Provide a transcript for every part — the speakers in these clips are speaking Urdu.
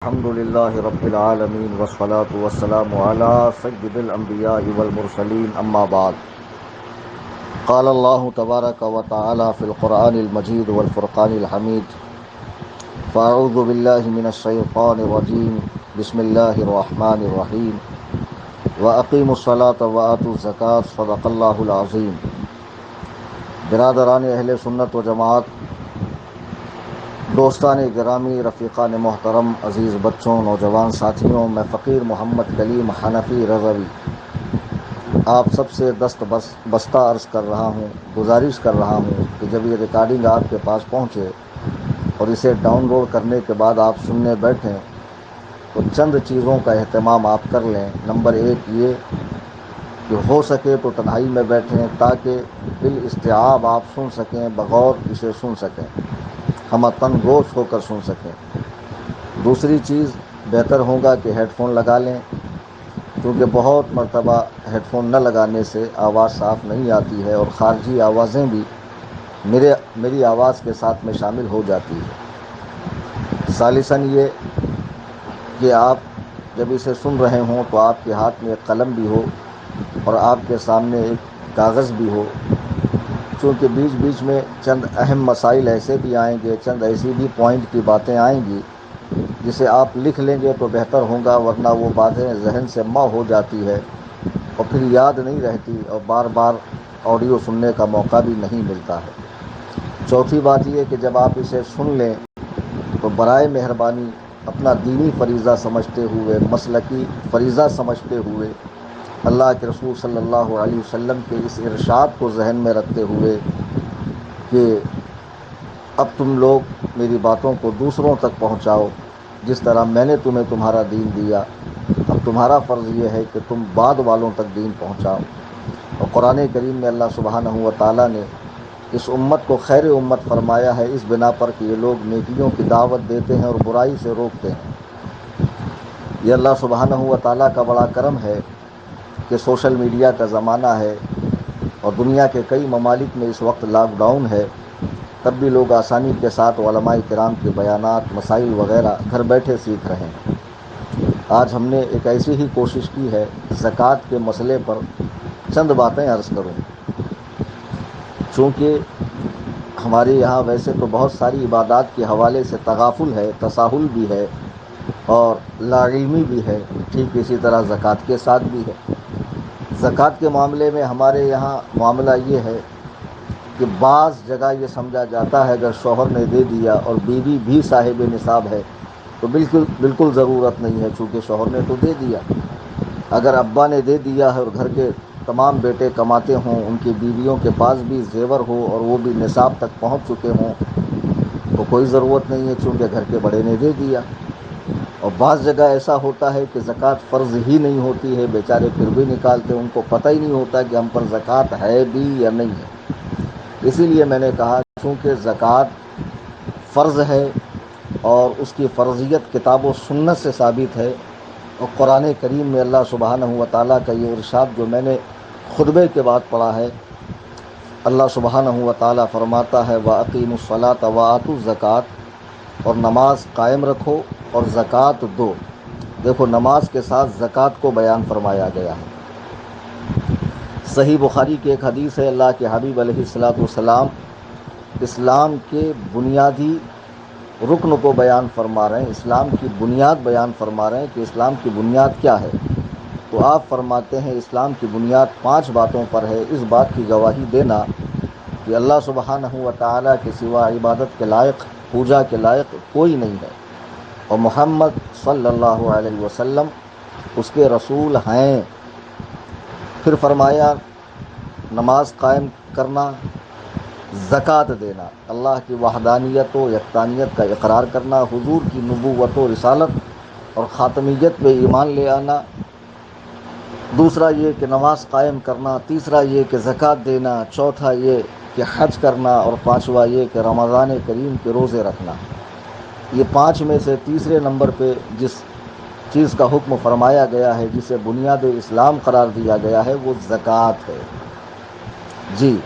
الحمد لله رب العالمين والصلاة والسلام على سيد الأنبياء والمرسلين أما بعد قال الله تبارك وتعالى في القرآن المجيد والفرقان الحميد فأعوذ بالله من الشيطان الرجيم بسم الله الرحمن الرحيم وأقيموا الصلاة وآتوا الزكاة صدق الله العظيم۔ برادران اہل سنت و جماعت، دوستان گرامی، رفیقان محترم، عزیز بچوں، نوجوان ساتھیوں، میں فقیر محمد کلیم حنفی رضوی آپ سب سے دست بستہ عرض کر رہا ہوں، گزارش کر رہا ہوں کہ جب یہ ریکارڈنگ آپ کے پاس پہنچے اور اسے ڈاؤن لوڈ کرنے کے بعد آپ سننے بیٹھیں تو چند چیزوں کا اہتمام آپ کر لیں۔ نمبر 1 یہ کہ ہو سکے تو تنہائی میں بیٹھیں تاکہ بالاستیعاب آپ سن سکیں، بغور اسے سن سکیں، ہم تن گوش ہو کر سن سکیں۔ دوسری چیز، بہتر ہوگا کہ ہیڈ فون لگا لیں، کیونکہ بہت مرتبہ ہیڈ فون نہ لگانے سے آواز صاف نہیں آتی ہے اور خارجی آوازیں بھی میری آواز کے ساتھ میں شامل ہو جاتی ہے۔ ثالثاً یہ کہ آپ جب اسے سن رہے ہوں تو آپ کے ہاتھ میں ایک قلم بھی ہو اور آپ کے سامنے ایک کاغذ بھی ہو، چونکہ بیچ بیچ میں چند اہم مسائل ایسے بھی آئیں گے، چند ایسی بھی پوائنٹ کی باتیں آئیں گی جسے آپ لکھ لیں گے تو بہتر ہوگا، ورنہ وہ باتیں ذہن سے ماں ہو جاتی ہے اور پھر یاد نہیں رہتی اور بار بار آڈیو سننے کا موقع بھی نہیں ملتا ہے۔ چوتھی بات یہ کہ جب آپ اسے سن لیں تو برائے مہربانی اپنا دینی فریضہ سمجھتے ہوئے، مسلکی فریضہ سمجھتے ہوئے، اللہ کے رسول صلی اللہ علیہ وسلم کے اس ارشاد کو ذہن میں رکھتے ہوئے کہ اب تم لوگ میری باتوں کو دوسروں تک پہنچاؤ جس طرح میں نے تمہیں تمہارا دین دیا، اب تمہارا فرض یہ ہے کہ تم بعد والوں تک دین پہنچاؤ۔ اور قرآن کریم میں اللہ سبحانہ و تعالیٰ نے اس امت کو خیر امت فرمایا ہے اس بنا پر کہ یہ لوگ نیکیوں کی دعوت دیتے ہیں اور برائی سے روکتے ہیں۔ یہ اللہ سبحانہ و تعالیٰ کا بڑا کرم ہے کہ سوشل میڈیا کا زمانہ ہے اور دنیا کے کئی ممالک میں اس وقت لاک ڈاؤن ہے، تب بھی لوگ آسانی کے ساتھ علماء کرام کے بیانات، مسائل وغیرہ گھر بیٹھے سیکھ رہے ہیں۔ آج ہم نے ایک ایسی ہی کوشش کی ہے، زکوٰۃ کے مسئلے پر چند باتیں عرض کروں۔ چونکہ ہمارے یہاں ویسے تو بہت ساری عبادات کے حوالے سے تغافل ہے، تساہل بھی ہے اور لا علمی بھی ہے، ٹھیک اسی طرح زکوٰۃ کے ساتھ بھی ہے۔ زکوٰۃ کے معاملے میں ہمارے یہاں معاملہ یہ ہے کہ بعض جگہ یہ سمجھا جاتا ہے اگر شوہر نے دے دیا اور بیوی بھی صاحب نصاب ہے تو بالکل ضرورت نہیں ہے، چونکہ شوہر نے تو دے دیا۔ اگر ابا نے دے دیا ہے اور گھر کے تمام بیٹے کماتے ہوں، ان کی بیویوں کے پاس بھی زیور ہو اور وہ بھی نصاب تک پہنچ چکے ہوں تو کوئی ضرورت نہیں ہے، چونکہ گھر کے بڑے نے دے دیا۔ اور بعض جگہ ایسا ہوتا ہے کہ زکوٰۃ فرض ہی نہیں ہوتی ہے، بیچارے پھر بھی نکالتے، ان کو پتہ ہی نہیں ہوتا کہ ہم پر زکوٰۃ ہے بھی یا نہیں ہے۔ اسی لیے میں نے کہا چونکہ زکوٰۃ فرض ہے اور اس کی فرضیت کتاب و سنت سے ثابت ہے، اور قرآن کریم میں اللہ سبحانہ و تعالیٰ کا یہ ارشاد جو میں نے خطبے کے بعد پڑھا ہے، اللہ سبحانہ و تعالیٰ فرماتا ہے وَأَقِیمُوا الصَّلَاةَ وَآتُوا الزَّکَاةَ، اور نماز قائم رکھو اور زکوٰۃ دو۔ دیکھو نماز کے ساتھ زکوٰۃ کو بیان فرمایا گیا ہے۔ صحیح بخاری کی ایک حدیث ہے، اللہ کے حبیب علیہ الصلاۃ والسلام اسلام کے بنیادی رکن کو بیان فرما رہے ہیں، اسلام کی بنیاد بیان فرما رہے ہیں کہ اسلام کی بنیاد کیا ہے۔ تو آپ فرماتے ہیں اسلام کی بنیاد 5 باتوں پر ہے، اس بات کی گواہی دینا کہ اللہ سبحانہ و تعالیٰ کے سوا عبادت کے لائق، پوجا کے لائق کوئی نہیں ہے، اور محمد صلی اللہ علیہ وسلم اس کے رسول ہیں۔ پھر فرمایا نماز قائم کرنا، زکوٰۃ دینا، اللہ کی وحدانیت و یکتانیت کا اقرار کرنا، حضور کی نبوت و رسالت اور خاتمیت پہ ایمان لے آنا، دوسرا یہ کہ نماز قائم کرنا، تیسرا یہ کہ زکوٰۃ دینا، چوتھا یہ کہ حج کرنا، اور پانچواں یہ کہ رمضان کریم کے روزے رکھنا۔ یہ 5 میں سے تیسرے نمبر پہ جس چیز کا حکم فرمایا گیا ہے، جسے بنیاد اسلام قرار دیا گیا ہے، وہ زکوٰۃ ہے۔ جی،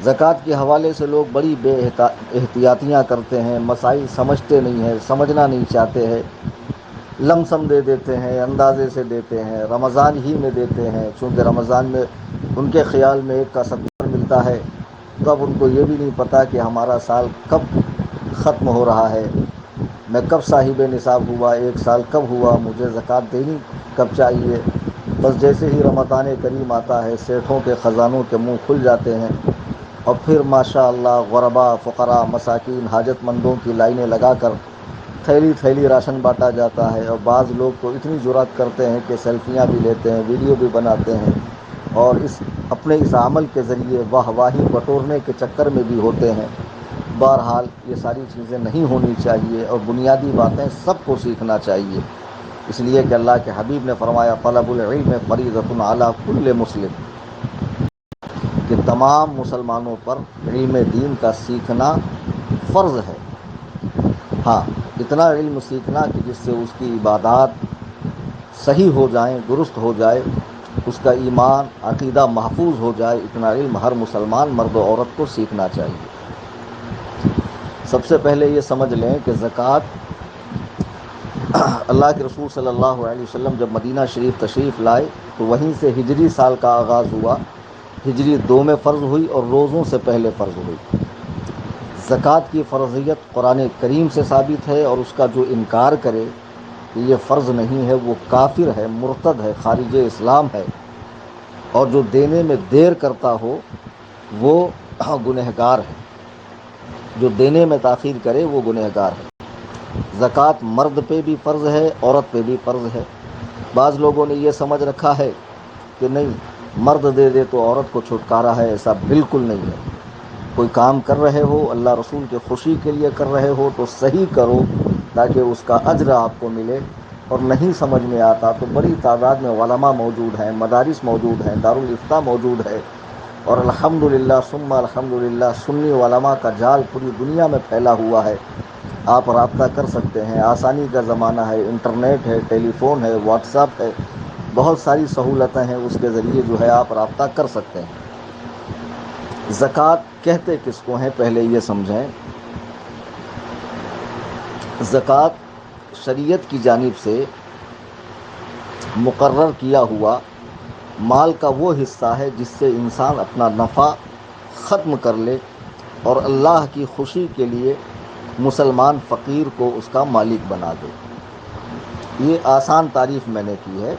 زکوٰۃ کے حوالے سے لوگ بڑی بے احتیاطیاں کرتے ہیں، مسائل سمجھتے نہیں ہیں، سمجھنا نہیں چاہتے ہیں، لم سم دے دیتے ہیں، اندازے سے دیتے ہیں، رمضان ہی میں دیتے ہیں، چونکہ رمضان میں ان کے خیال میں 1 کا 70 ملتا ہے، تو اب ان کو یہ بھی نہیں پتہ کہ ہمارا سال کب ختم ہو رہا ہے، میں کب صاحب نصاب ہوا، 1 سال کب ہوا، مجھے زکوٰۃ دینی کب چاہیے۔ بس جیسے ہی رمضان کریم آتا ہے، سیٹھوں کے خزانوں کے منہ کھل جاتے ہیں، اور پھر ماشاء اللہ غربا، فقراء، مساکین، حاجت مندوں کی لائنیں لگا کر تھیلی تھیلی راشن بانٹا جاتا ہے۔ اور بعض لوگ تو اتنی جرات کرتے ہیں کہ سیلفیاں بھی لیتے ہیں، ویڈیو بھی بناتے ہیں، اور اپنے اس عمل کے ذریعے واہ واہی بٹورنے کے چکر میں بھی ہوتے ہیں۔ بہرحال یہ ساری چیزیں نہیں ہونی چاہیے، اور بنیادی باتیں سب کو سیکھنا چاہیے، اس لیے کہ اللہ کے حبیب نے فرمایا طلب العلم فریضۃ علی کل مسلم، کہ تمام مسلمانوں پر علم دین کا سیکھنا فرض ہے۔ ہاں، اتنا علم سیکھنا کہ جس سے اس کی عبادات صحیح ہو جائیں، درست ہو جائے، اس کا ایمان عقیدہ محفوظ ہو جائے، اتنا علم ہر مسلمان مرد و عورت کو سیکھنا چاہیے۔ سب سے پہلے یہ سمجھ لیں کہ زکوٰۃ، اللہ کے رسول صلی اللہ علیہ وسلم جب مدینہ شریف تشریف لائے تو وہیں سے ہجری سال کا آغاز ہوا، ہجری 2 میں فرض ہوئی اور روزوں سے پہلے فرض ہوئی۔ زکوٰۃ کی فرضیت قرآن کریم سے ثابت ہے، اور اس کا جو انکار کرے کہ یہ فرض نہیں ہے وہ کافر ہے، مرتد ہے، خارج اسلام ہے، اور جو دینے میں دیر کرتا ہو وہ گنہگار ہے، جو دینے میں تاخیر کرے وہ گنہگار ہے۔ زکوٰۃ مرد پہ بھی فرض ہے، عورت پہ بھی فرض ہے۔ بعض لوگوں نے یہ سمجھ رکھا ہے کہ نہیں، مرد دے دے تو عورت کو چھٹکارا ہے، ایسا بالکل نہیں ہے۔ کوئی کام کر رہے ہو، اللہ رسول کے خوشی کے لیے کر رہے ہو تو صحیح کرو تاکہ اس کا اجر آپ کو ملے، اور نہیں سمجھ میں آتا تو بڑی تعداد میں علماء موجود ہیں، مدارس موجود ہیں، دارالافتاء موجود ہے، اور الحمدللہ ثم الحمدللہ سنی علماء کا جال پوری دنیا میں پھیلا ہوا ہے۔ آپ رابطہ کر سکتے ہیں، آسانی کا زمانہ ہے، انٹرنیٹ ہے، ٹیلی فون ہے، واٹس ایپ ہے، بہت ساری سہولتیں ہیں، اس کے ذریعے جو ہے آپ رابطہ کر سکتے ہیں۔ زکوٰۃ کہتے کس کو ہیں پہلے یہ سمجھیں۔ زکوٰۃ شریعت کی جانب سے مقرر کیا ہوا مال کا وہ حصہ ہے جس سے انسان اپنا نفع ختم کر لے اور اللہ کی خوشی کے لیے مسلمان فقیر کو اس کا مالک بنا دے۔ یہ آسان تعریف میں نے کی ہے۔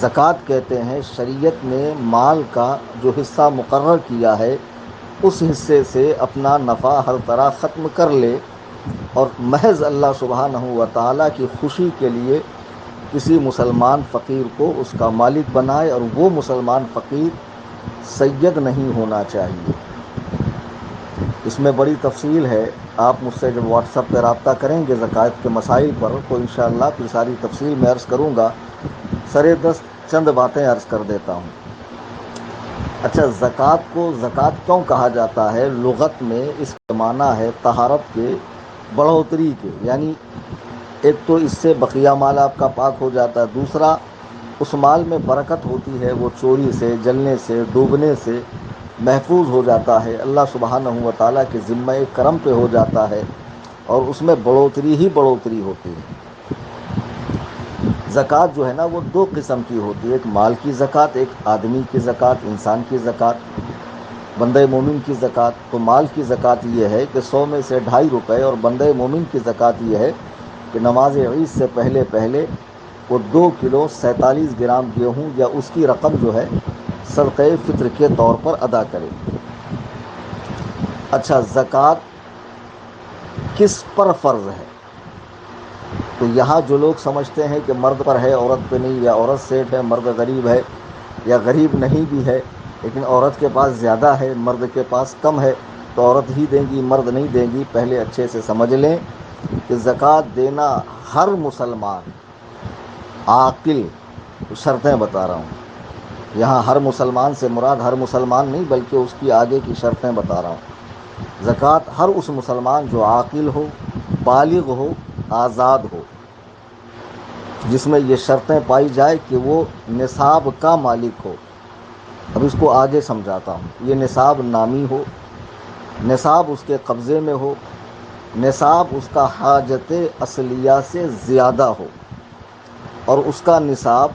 زکوٰۃ کہتے ہیں شریعت نے مال کا جو حصہ مقرر کیا ہے اس حصے سے اپنا نفع ہر طرح ختم کر لے، اور محض اللہ سبحانہ و تعالیٰ کی خوشی کے لیے کسی مسلمان فقیر کو اس کا مالک بنائے، اور وہ مسلمان فقیر سید نہیں ہونا چاہیے۔ اس میں بڑی تفصیل ہے، آپ مجھ سے جب واٹس ایپ پہ رابطہ کریں گے زکوٰۃ کے مسائل پر تو انشاءاللہ پھر ساری تفصیل میں عرض کروں گا، سرے دست چند باتیں عرض کر دیتا ہوں۔ اچھا، زکوٰۃ کو زکوٰۃ کیوں کہا جاتا ہے؟ لغت میں اس کا معنی ہے طہارت کے، بڑھوتری کے، یعنی ایک تو اس سے بقیہ مال آپ کا پاک ہو جاتا ہے، دوسرا اس مال میں برکت ہوتی ہے، وہ چوری سے، جلنے سے، ڈوبنے سے محفوظ ہو جاتا ہے، اللہ سبحانہ و تعالیٰ کے ذمہ کرم پہ ہو جاتا ہے، اور اس میں بڑھوتری ہی بڑھوتری ہوتی ہے۔ زکوٰۃ جو ہے نا وہ 2 قسم کی ہوتی ہے، ایک مال کی زکوٰۃ، ایک آدمی کی زکوٰۃ، انسان کی زکوٰۃ، بندہ مومن کی زکوٰۃ۔ تو مال کی زکوٰۃ یہ ہے کہ 100 میں سے 2.5 روپے، اور بندہ مومن کی زکوٰۃ یہ ہے کہ نماز عید سے پہلے پہلے وہ 2 کلو 47 گرام گیہوں یا اس کی رقم جو ہے صدقہ فطر کے طور پر ادا کرے۔ اچھا، زکوٰۃ کس پر فرض ہے؟ تو یہاں جو لوگ سمجھتے ہیں کہ مرد پر ہے عورت پہ نہیں، یا عورت سیٹ ہے مرد غریب ہے، یا غریب نہیں بھی ہے لیکن عورت کے پاس زیادہ ہے مرد کے پاس کم ہے تو عورت ہی دیں گی مرد نہیں دیں گی، پہلے اچھے سے سمجھ لیں کہ زکوٰۃ دینا ہر مسلمان عاقل، شرطیں بتا رہا ہوں یہاں، ہر مسلمان سے مراد ہر مسلمان نہیں بلکہ اس کی آگے کی شرطیں بتا رہا ہوں۔ زکوٰۃ ہر اس مسلمان جو عاقل ہو، بالغ ہو، آزاد ہو، جس میں یہ شرطیں پائی جائے کہ وہ نصاب کا مالک ہو، اب اس کو آگے سمجھاتا ہوں. یہ نصاب نامی ہو، نصاب اس کے قبضے میں ہو، نصاب اس کا حاجت اصلیہ سے زیادہ ہو، اور اس کا نصاب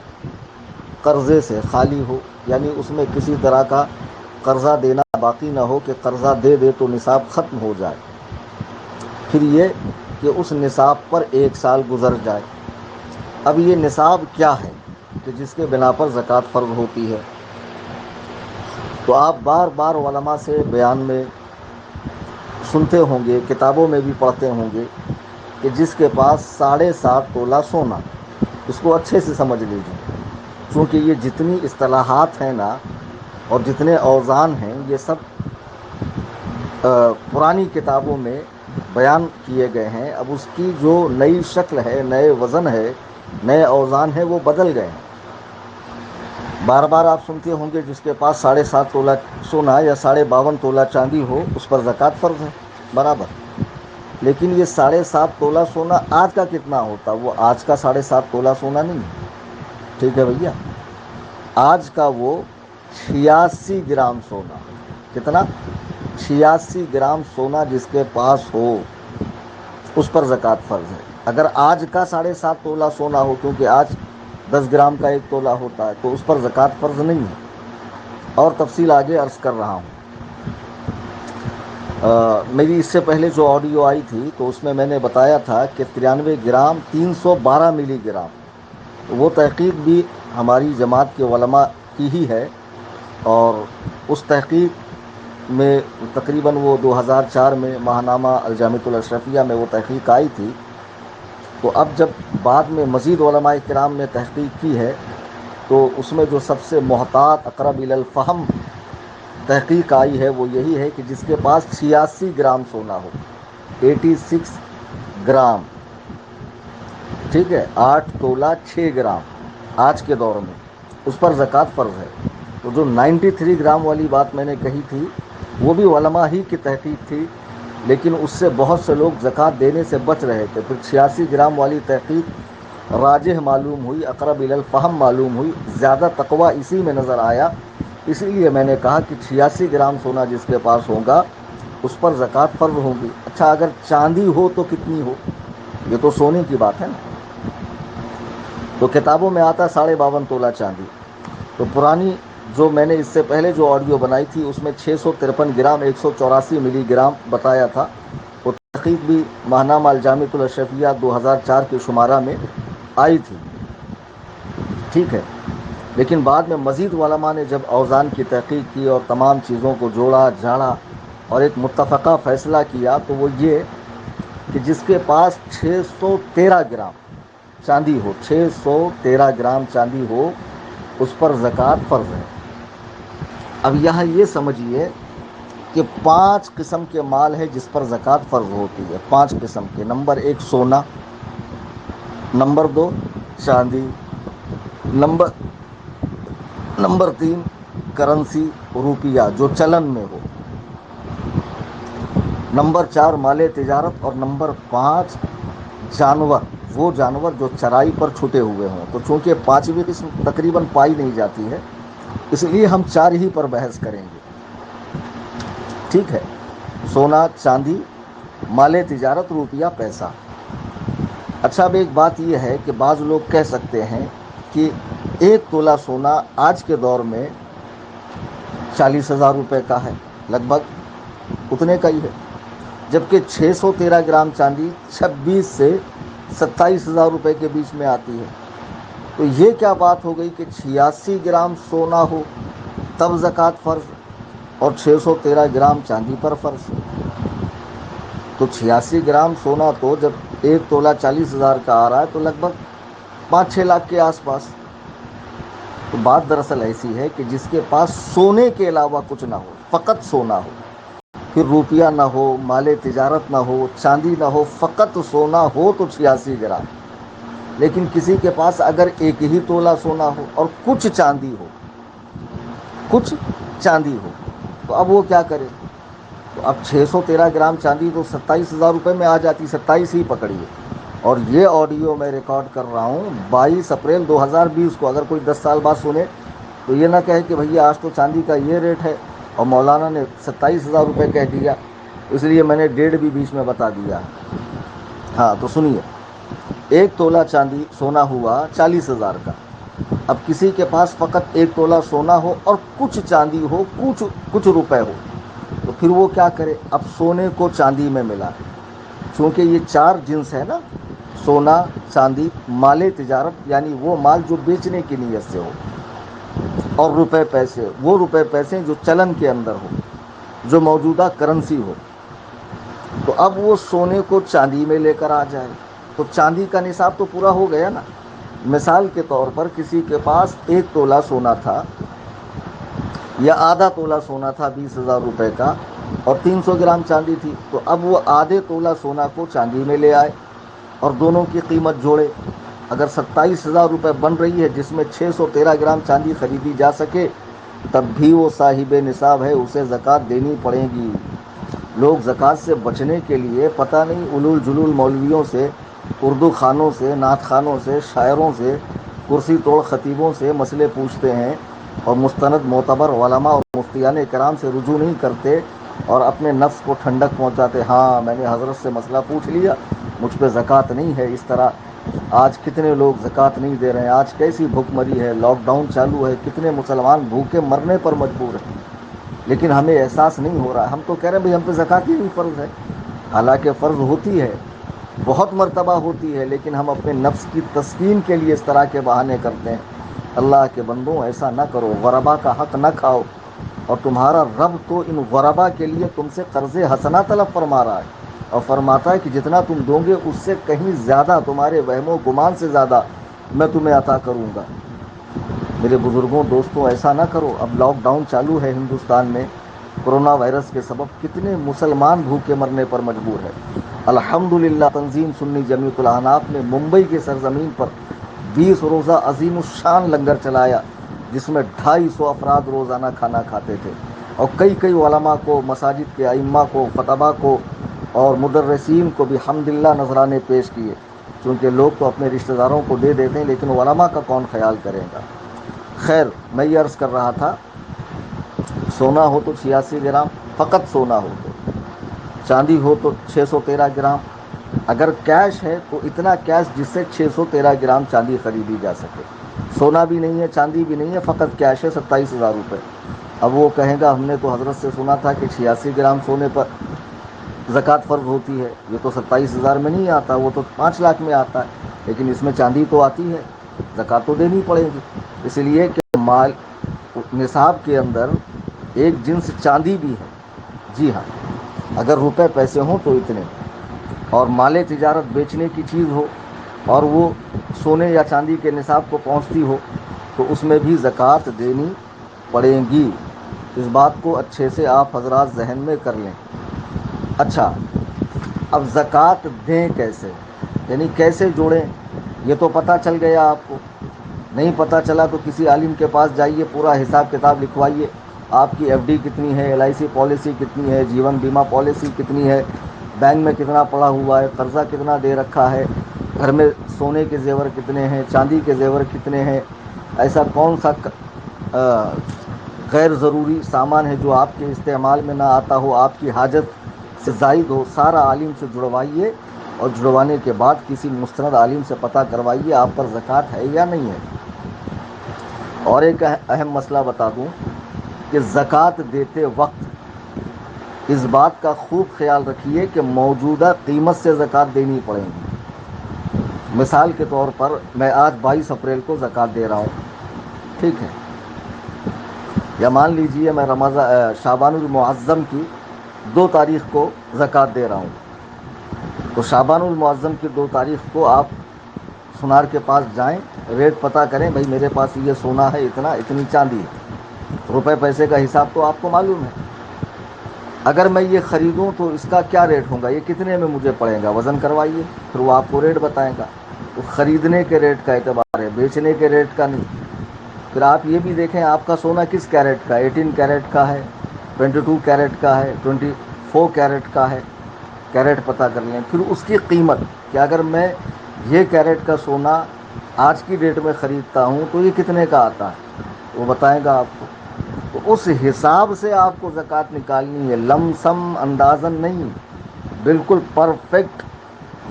قرضے سے خالی ہو، یعنی اس میں کسی طرح کا قرضہ دینا باقی نہ ہو کہ قرضہ دے دے تو نصاب ختم ہو جائے. پھر یہ کہ اس نصاب پر 1 سال گزر جائے. اب یہ نصاب کیا ہے کہ جس کے بنا پر زکوٰۃ فرض ہوتی ہے؟ تو آپ بار بار علماء سے بیان میں سنتے ہوں گے، کتابوں میں بھی پڑھتے ہوں گے کہ جس کے پاس 7.5 تولہ سونا، اس کو اچھے سے سمجھ لیجیے، چونکہ یہ جتنی اصطلاحات ہیں نا اور جتنے اوزان ہیں یہ سب پرانی کتابوں میں بیان کیے گئے ہیں. اب اس کی جو نئی شکل ہے، نئے وزن ہے، نئے اوزان ہیں، وہ بدل گئے ہیں. بار بار آپ سنتے ہوں گے جس کے پاس 7.5 تولہ سونا یا 52.5 تولہ چاندی ہو اس پر زکوٰۃ فرض ہے، برابر. لیکن یہ 7.5 تولہ سونا آج کا کتنا ہوتا؟ وہ آج کا 7.5 تولہ سونا نہیں ہے، ٹھیک ہے بھیا. آج کا وہ 86 گرام سونا. کتنا؟ 86 گرام سونا جس کے پاس ہو اس پر زکوٰۃ فرض ہے. اگر آج کا 7.5 تولہ سونا ہو، کیونکہ آج 10 گرام کا 1 تولہ ہوتا ہے، تو اس پر زکوٰۃ فرض نہیں ہے. اور تفصیل آگے عرض کر رہا ہوں. میری اس سے پہلے جو آڈیو آئی تھی تو اس میں میں نے بتایا تھا کہ 93 گرام 312 ملی گرام، وہ تحقیق بھی ہماری جماعت کے علماء کی ہی ہے، اور اس تحقیق میں تقریباً وہ 2004 میں ماہنامہ الجامعۃ الاشرفیہ میں وہ تحقیق آئی تھی. تو اب جب بعد میں مزید علماء کرام نے تحقیق کی ہے تو اس میں جو سب سے محتاط اقرب الی الفہم تحقیق آئی ہے وہ یہی ہے کہ جس کے پاس 86 گرام سونا ہو، 86 گرام، ٹھیک ہے، 8 تولہ 6 گرام آج کے دور میں، اس پر زکوٰۃ فرض ہے. تو جو 93 گرام والی بات میں نے کہی تھی وہ بھی علماء ہی کی تحقیق تھی، لیکن اس سے بہت سے لوگ زکوٰۃ دینے سے بچ رہے تھے. پھر 86 گرام والی تحقیق راجح معلوم ہوئی، اقرب الی الفہم معلوم ہوئی، زیادہ تقویٰ اسی میں نظر آیا. اسی لیے میں نے کہا کہ 86 گرام سونا جس کے پاس ہوگا اس پر زکوٰۃ فرض ہوگی. اچھا، اگر چاندی ہو تو کتنی ہو؟ یہ تو سونے کی بات ہے نا. تو کتابوں میں آتا 52.5 تولہ چاندی. تو پرانی جو میں نے اس سے پہلے جو آڈیو بنائی تھی اس میں 653 گرام 184 ملی گرام بتایا تھا. وہ تحقیق بھی ماہنامہ الجامعۃ الاشرفیہ 2004 کے شمارہ میں آئی تھی، ٹھیک ہے. لیکن بعد میں مزید علماء نے جب اوزان کی تحقیق کی اور تمام چیزوں کو جوڑا جھاڑا اور ایک متفقہ فیصلہ کیا تو وہ یہ کہ جس کے پاس 613 گرام چاندی ہو، 613 گرام چاندی ہو، اس پر زکوٰۃ فرض ہے. اب یہاں یہ سمجھیے کہ 5 قسم کے مال ہے جس پر زکوٰۃ فرض ہوتی ہے. 5 قسم کے. نمبر 1 سونا، نمبر 2 چاندی، نمبر 3 کرنسی روپیہ جو چلن میں ہو، نمبر 4 مال تجارت، اور نمبر 5 جانور، وہ جانور جو چرائی پر چھٹے ہوئے ہوں. تو چونکہ 5ویں قسم تقریباً پائی نہیں جاتی ہے اس لیے ہم 4 ہی پر بحث کریں گے، ٹھیک ہے. سونا، چاندی، مال تجارت، روپیہ، پیسہ. اچھا، اب ایک بات یہ ہے کہ بعض لوگ کہہ سکتے ہیں کہ 1 تولہ سونا آج کے دور میں 40,000 روپے کا ہے، لگ بھگ اتنے کا ہی ہے، جبکہ 613 گرام چاندی 26 سے 27,000 روپے کے بیچ میں آتی ہے. تو یہ کیا بات ہو گئی کہ 86 گرام سونا ہو تب زکوٰۃ فرض اور 613 گرام چاندی پر فرض؟ تو 86 گرام سونا تو جب 1 تولہ 40,000 کا آ رہا ہے تو لگ بھگ 5-6 لاکھ کے آس پاس. تو بات دراصل ایسی ہے کہ جس کے پاس سونے کے علاوہ کچھ نہ ہو، فقط سونا ہو، پھر روپیہ نہ ہو، مال تجارت نہ ہو، چاندی نہ ہو، فقط سونا ہو تو 86 گرام. لیکن کسی کے پاس اگر 1 ہی تولہ سونا ہو اور کچھ چاندی ہو تو اب وہ کیا کرے؟ تو اب 613 گرام چاندی تو 27,000 روپے میں آ جاتی، 27 ہی پکڑیے. اور یہ آڈیو میں ریکارڈ کر رہا ہوں 22 اپریل 2020 کو. اگر کوئی 10 سال بعد سنے تو یہ نہ کہے کہ بھیا آج تو چاندی کا یہ ریٹ ہے اور مولانا نے 27,000 روپے کہہ دیا، اس لیے میں نے ڈیڑھ بھی بیچ میں بتا دیا۔ ہاں تو سنیے، 1 تولہ چاندی سونا ہوا 40,000 کا۔ اب کسی کے پاس فقط 1 تولہ سونا ہو اور کچھ چاندی ہو، کچھ روپے ہو، تو پھر وہ کیا کرے؟ اب سونے کو چاندی میں ملا، چونکہ یہ 4 جنس ہے نا، سونا، چاندی، مال تجارت یعنی وہ مال جو بیچنے کی نیت سے ہو، اور روپے پیسے، وہ روپے پیسے جو چلن کے اندر ہو، جو موجودہ کرنسی ہو۔ تو اب وہ سونے کو چاندی میں لے کر آ جائے تو چاندی کا نصاب تو پورا ہو گیا نا۔ مثال کے طور پر کسی کے پاس 1 تولہ سونا تھا یا آدھا تولہ سونا تھا 20,000 روپے کا، اور 300 گرام چاندی تھی، تو اب وہ آدھے تولہ سونا کو چاندی میں لے آئے اور دونوں کی قیمت جوڑے۔ اگر 27,000 روپے بن رہی ہے جس میں 613 گرام چاندی خریدی جا سکے، تب بھی وہ صاحب نصاب ہے، اسے زکوٰۃ دینی پڑے گی۔ لوگ زکوٰۃ سے بچنے کے لیے پتہ نہیں علول جلول مولویوں سے، اردو خانوں سے، نعت خانوں سے، شاعروں سے، کرسی توڑ خطیبوں سے مسئلے پوچھتے ہیں، اور مستند معتبر علماء اور مفتیان کرام سے رجوع نہیں کرتے اور اپنے نفس کو ٹھنڈک پہنچاتے، ہاں میں نے حضرت سے مسئلہ پوچھ لیا، مجھ پہ زکوٰۃ نہیں ہے۔ اس طرح آج کتنے لوگ زکوٰۃ نہیں دے رہے ہیں، آج کیسی بھوک مری ہے، لاک ڈاؤن چالو ہے، کتنے مسلمان بھوکے مرنے پر مجبور ہیں، لیکن ہمیں احساس نہیں ہو رہا ہے۔ ہم تو کہہ رہے ہیں بھائی ہم پہ زکوٰۃ ہی نہیں فرض ہے، حالانکہ فرض ہوتی ہے، بہت مرتبہ ہوتی ہے، لیکن ہم اپنے نفس کی تسکین کے لیے اس طرح کے بہانے کرتے ہیں۔ اللہ کے بندوں ایسا نہ کرو، غربا کا حق نہ کھاؤ، اور تمہارا رب تو ان غربا کے لیے تم سے قرض حسنہ طلب فرما رہا ہے، اور فرماتا ہے کہ جتنا تم دو گے اس سے کہیں زیادہ، تمہارے وہم و گمان سے زیادہ میں تمہیں عطا کروں گا۔ میرے بزرگوں، دوستوں، ایسا نہ کرو۔ اب لاک ڈاؤن چالو ہے ہندوستان میں، کرونا وائرس کے سبب کتنے مسلمان بھوکے مرنے پر مجبور ہے۔ الحمدللہ تنظیم سنی جمیعت الاحناف نے ممبئی کی سرزمین پر 20 روزہ عظیم الشان لنگر چلایا، جس میں 250 افراد روزانہ کھانا کھاتے تھے، اور کئی علماء کو، مساجد کے ائمہ کو، خطبہ کو اور مدرسین کو بھی حمدللہ نذرانے پیش کیے، چونکہ لوگ تو اپنے رشتہ داروں کو دے دیتے ہیں، لیکن علماء کا کون خیال کرے گا۔ خیر، میں یہ عرض کر رہا تھا، سونا ہو تو 86 گرام، فقط سونا ہو تو، چاندی ہو تو 613 گرام، اگر کیش ہے تو اتنا کیش جس سے 613 گرام چاندی خریدی جا سکے۔ سونا بھی نہیں ہے، چاندی بھی نہیں ہے، فقط کیش ہے 27,000 روپے۔ اب وہ کہے گا ہم نے تو حضرت سے سنا تھا کہ 86 گرام سونے پر زکوٰۃ فرض ہوتی ہے، یہ تو 27,000 میں نہیں آتا، وہ تو 5 لاکھ میں آتا ہے، لیکن اس میں چاندی تو آتی ہے، زکوٰۃ تو دینی پڑے گی، اس لیے کہ مال نصاب کے اندر ایک جنس چاندی بھی ہے۔ جی ہاں، اگر روپے پیسے ہوں تو اتنے، اور مال تجارت بیچنے کی چیز ہو اور وہ سونے یا چاندی کے نصاب کو پہنچتی ہو تو اس میں بھی زکوٰۃ دینی پڑے گی۔ اس بات کو اچھے سے آپ حضرات ذہن میں کر لیں۔ اچھا، اب زکوٰۃ دیں کیسے، یعنی کیسے جوڑیں؟ یہ تو پتہ چل گیا آپ کو، نہیں پتہ چلا تو کسی عالم کے پاس جائیے، پورا حساب کتاب لکھوائیے، آپ کی ایف ڈی کتنی ہے، LIC پالیسی کتنی ہے، جیون بیمہ پالیسی کتنی ہے، بینک میں کتنا پڑا ہوا ہے، قرضہ کتنا دے رکھا ہے، گھر میں سونے کے زیور کتنے ہیں، چاندی کے زیور کتنے ہیں، ایسا کون سا غیر ضروری سامان ہے جو آپ کے استعمال میں نہ آتا ہو، آپ کی حاجت سے زائد ہو، سارا عالم سے جڑوائیے، اور جڑوانے کے بعد کسی مستند عالم سے پتہ کروائیے آپ پر زکوٰۃ ہے یا نہیں ہے۔ اور ایک اہم مسئلہ بتا دوں کہ زکوٰۃ دیتے وقت اس بات کا خوب خیال رکھیے کہ موجودہ قیمت سے زکوٰۃ دینی پڑے گی۔ مثال کے طور پر میں آج 22 اپریل کو زکوٰۃ دے رہا ہوں، ٹھیک ہے، یا مان لیجئے میں شعبان المعظم کی 2 تاریخ کو زکوٰۃ دے رہا ہوں، تو شعبان المعظم کی 2 تاریخ کو آپ سنار کے پاس جائیں، ریٹ پتہ کریں، بھائی میرے پاس یہ سونا ہے اتنا، اتنی چاندی ہے، روپے پیسے کا حساب تو آپ کو معلوم ہے، اگر میں یہ خریدوں تو اس کا کیا ریٹ ہوگا، یہ کتنے میں مجھے پڑے گا، وزن کروائیے، پھر وہ آپ کو ریٹ بتائے گا۔ تو خریدنے کے ریٹ کا اعتبار ہے، بیچنے کے ریٹ کا نہیں۔ پھر آپ یہ بھی دیکھیں آپ کا سونا کس کیرٹ کا ہے، 18 کیرٹ کا ہے، 22 کیرٹ کا ہے، 24 کیرٹ کا ہے، کیرٹ پتہ کر لیں۔ پھر اس کی قیمت کہ اگر میں یہ کیرٹ کا سونا آج کی ڈیٹ میں خریدتا ہوں تو یہ کتنے کا آتا ہے، وہ بتائے گا آپ کو. تو اس حساب سے آپ کو زکوٰۃ نکالنی ہے، لم سم اندازن نہیں، بالکل پرفیکٹ،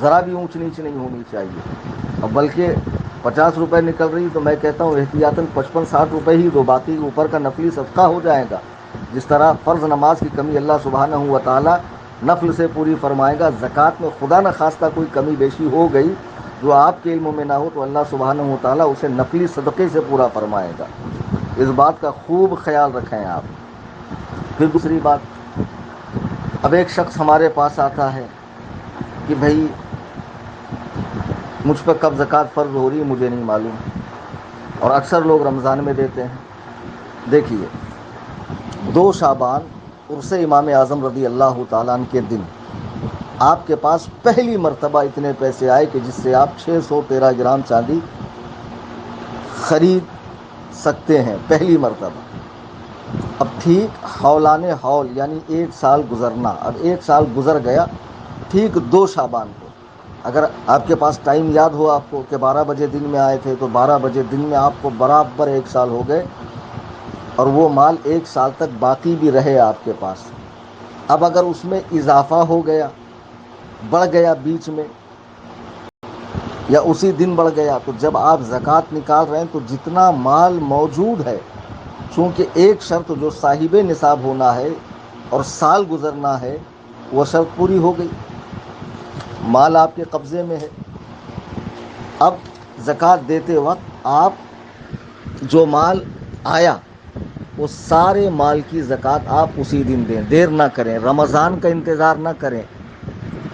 ذرا بھی اونچ نیچ نہیں ہونی چاہیے. اور بلکہ 50 روپے نکل رہی تو میں کہتا ہوں احتیاطاً 55-60 روپے ہی دو، باقی اوپر کا نفلی صدقہ ہو جائے گا. جس طرح فرض نماز کی کمی اللہ سبحانہ و تعالیٰ نفل سے پوری فرمائے گا، زکوٰۃ میں خدا نخواستہ کوئی کمی بیشی ہو گئی جو آپ کے علم میں نہ ہو تو اللہ سبحانہ و تعالیٰ اسے نفلی صدقے سے پورا فرمائے گا. اس بات کا خوب خیال رکھیں آپ. پھر دوسری بات، اب ایک شخص ہمارے پاس آتا ہے کہ بھائی مجھ پہ کب زکوٰۃ فرض ہو رہی ہے مجھے نہیں معلوم، اور اکثر لوگ رمضان میں دیتے ہیں. دیکھیے 2 شعبان عرس امام اعظم رضی اللہ تعالیٰ عنہ کے دن آپ کے پاس پہلی مرتبہ اتنے پیسے آئے کہ جس سے آپ 613 گرام چاندی خرید سکتے ہیں پہلی مرتبہ. اب ٹھیک حولان حول یعنی 1 سال گزرنا، اب 1 سال گزر گیا ٹھیک 2 شعبان کو. اگر آپ کے پاس ٹائم یاد ہو آپ کو کہ 12 بجے دن میں آئے تھے تو 12 بجے دن میں آپ کو برابر 1 سال ہو گئے، اور وہ مال 1 سال تک باقی بھی رہے آپ کے پاس. اب اگر اس میں اضافہ ہو گیا، بڑھ گیا بیچ میں، یا اسی دن بڑھ گیا، تو جب آپ زکوٰۃ نکال رہے ہیں تو جتنا مال موجود ہے، چونکہ ایک شرط جو صاحب نصاب ہونا ہے اور سال گزرنا ہے وہ شرط پوری ہو گئی، مال آپ کے قبضے میں ہے. اب زکوٰۃ دیتے وقت آپ جو مال آیا وہ سارے مال کی زکوٰۃ آپ اسی دن دیں، دیر نہ کریں، رمضان کا انتظار نہ کریں.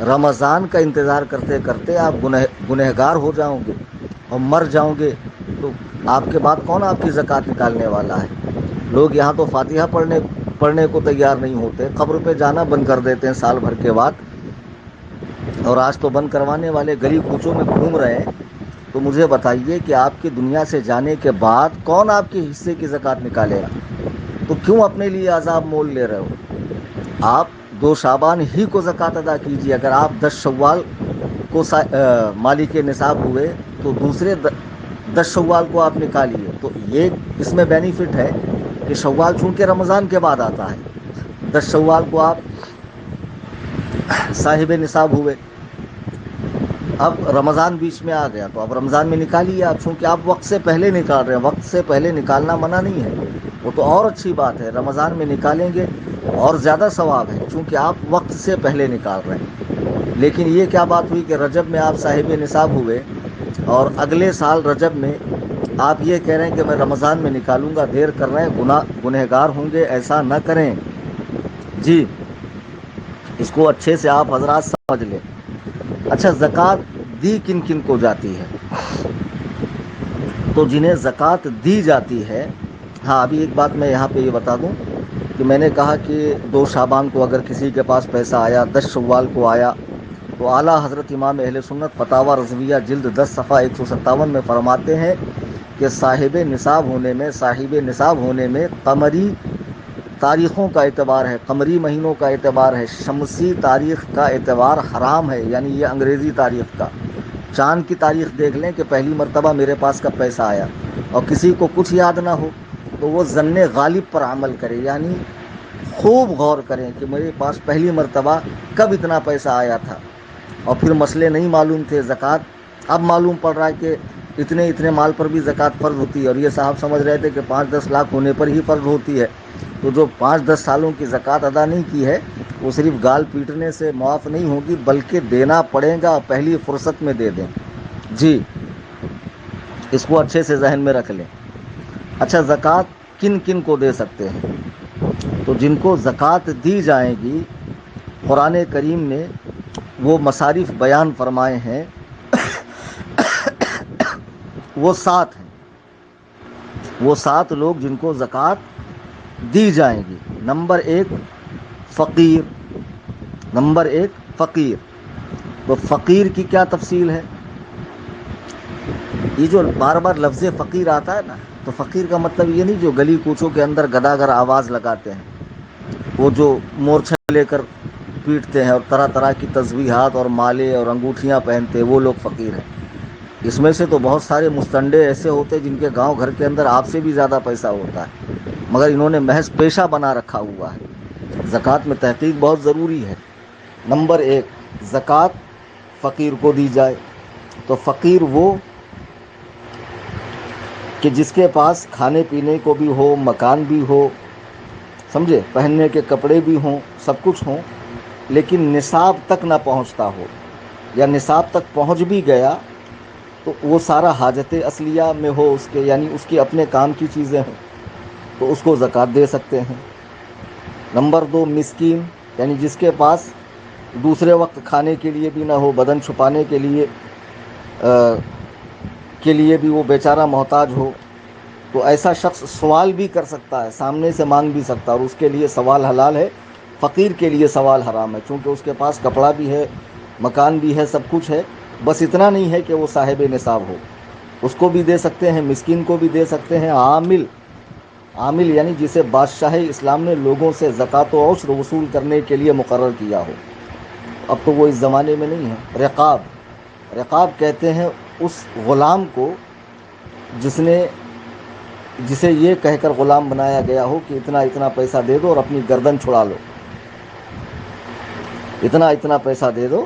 رمضان کا انتظار کرتے کرتے آپ گنہگار ہو جاؤ گے اور مر جاؤ گے تو آپ کے بعد کون آپ کی زکوٰۃ نکالنے والا ہے؟ لوگ یہاں تو فاتحہ پڑھنے کو تیار نہیں ہوتے، قبر پہ جانا بند کر دیتے ہیں سال بھر کے بعد. اور آج تو بند کروانے والے گلی کوچوں میں گھوم رہے ہیں. تو مجھے بتائیے کہ آپ کی دنیا سے جانے کے بعد کون آپ کے حصے کی زکوٰۃ نکالے گا؟ تو کیوں اپنے لیے عذاب مول لے رہے ہو؟ آپ 2 شعبان ہی کو زکوٰۃ ادا کیجیے. اگر آپ 10 شوال کو مالک نصاب ہوئے تو دوسرے 10 شوال کو آپ نکالیے. تو یہ اس میں بینیفٹ ہے کہ شوال چونکہ رمضان کے بعد آتا ہے، 10 شوال کو آپ صاحب نصاب ہوئے، اب رمضان بیچ میں آ گیا تو اب رمضان میں نکالیے آپ، چونکہ آپ وقت سے پہلے نکال رہے ہیں. وقت سے پہلے نکالنا منع نہیں ہے، وہ تو اور اچھی بات ہے، رمضان میں نکالیں گے اور زیادہ ثواب ہے چونکہ آپ وقت سے پہلے نکال رہے ہیں. لیکن یہ کیا بات ہوئی کہ رجب میں آپ صاحب نصاب ہوئے اور اگلے سال رجب میں آپ یہ کہہ رہے ہیں کہ میں رمضان میں نکالوں گا، دیر کر رہے ہیں، گنہگار ہوں گے، ایسا نہ کریں. جی اس کو اچھے سے آپ حضرات سمجھ لیں. اچھا زکوٰۃ دی کن کن کو جاتی ہے؟ تو جنہیں زکوٰۃ دی جاتی ہے، ہاں ابھی ایک بات میں یہاں پہ یہ بتا دوں کہ میں نے کہا کہ 2 شعبان کو اگر کسی کے پاس پیسہ آیا، 10 شوال کو آیا، تو اعلیٰ حضرت امام اہل سنت فتاوی رضویہ جلد 10 صفحہ 157 میں فرماتے ہیں کہ صاحب نصاب ہونے میں قمری تاریخوں کا اعتبار ہے، قمری مہینوں کا اعتبار ہے، شمسی تاریخ کا اعتبار حرام ہے، یعنی یہ انگریزی تاریخ کا. چاند کی تاریخ دیکھ لیں کہ پہلی مرتبہ میرے پاس کب پیسہ آیا، اور کسی کو کچھ یاد نہ ہو تو وہ ظن غالب پر عمل کرے، یعنی خوب غور کریں کہ میرے پاس پہلی مرتبہ کب اتنا پیسہ آیا تھا، اور پھر مسئلے نہیں معلوم تھے زکوٰۃ اب معلوم پڑ رہا ہے کہ اتنے مال پر بھی زکوٰۃ فرض ہوتی ہے، اور یہ صاحب سمجھ رہے تھے کہ 5-10 لاکھ ہونے پر ہی فرض ہوتی ہے. تو جو 5-10 سالوں کی زکوٰۃ ادا نہیں کی ہے وہ صرف گال پیٹنے سے معاف نہیں ہوگی بلکہ دینا پڑے گا، پہلی فرصت میں دے دیں. جی اس کو اچھے سے ذہن میں رکھ لیں. اچھا زکوٰۃ کن کن کو دے سکتے ہیں؟ تو جن کو زکوٰۃ دی جائے گی قرآن کریم نے وہ مصارف بیان فرمائے ہیں، وہ 7 ہیں. وہ 7 لوگ جن کو زکوٰۃ دی جائیں گی. نمبر 1 فقیر. تو فقیر کی کیا تفصیل ہے؟ یہ جو بار بار لفظ فقیر آتا ہے نا، تو فقیر کا مطلب یہ نہیں جو گلی کوچوں کے اندر گداگر آواز لگاتے ہیں، وہ جو مورچھا لے کر پیٹتے ہیں اور طرح طرح کی تسبیحات اور مالے اور انگوٹھیاں پہنتے ہیں، وہ لوگ فقیر ہیں. اس میں سے تو بہت سارے مستنڈے ایسے ہوتے ہیں جن کے گاؤں گھر کے اندر آپ سے بھی زیادہ پیسہ ہوتا ہے، مگر انہوں نے محض پیشہ بنا رکھا ہوا ہے۔ زکوٰۃ میں تحقیق بہت ضروری ہے۔ نمبر ایک، زکوٰۃ فقیر کو دی جائے تو فقیر وہ کہ جس کے پاس کھانے پینے کو بھی ہو، مکان بھی ہو، سمجھے، پہننے کے کپڑے بھی ہوں، سب کچھ ہوں، لیکن نصاب تک نہ پہنچتا ہو، یا نصاب تک پہنچ بھی گیا تو وہ سارا حاجت اصلیہ میں ہو اس کے، یعنی اس کی اپنے کام کی چیزیں ہوں، تو اس کو زکوٰۃ دے سکتے ہیں۔ نمبر دو، مسکین، یعنی جس کے پاس دوسرے وقت کھانے کے لیے بھی نہ ہو، بدن چھپانے کے لیے بھی وہ بیچارہ محتاج ہو، تو ایسا شخص سوال بھی کر سکتا ہے، سامنے سے مانگ بھی سکتا ہے، اور اس کے لیے سوال حلال ہے، فقیر کے لیے سوال حرام ہے، چونکہ اس کے پاس کپڑا بھی ہے، مکان بھی ہے، سب کچھ ہے، بس اتنا نہیں ہے کہ وہ صاحب نصاب ہو۔ اس کو بھی دے سکتے ہیں، مسکین کو بھی دے سکتے ہیں۔ عامل یعنی جسے بادشاہ اسلام نے لوگوں سے زکوٰۃ و عشر وصول کرنے کے لیے مقرر کیا ہو، اب تو وہ اس زمانے میں نہیں ہے۔ رقاب کہتے ہیں اس غلام کو جسے یہ کہہ کر غلام بنایا گیا ہو کہ اتنا اتنا پیسہ دے دو اور اپنی گردن چھڑا لو، اتنا اتنا پیسہ دے دو،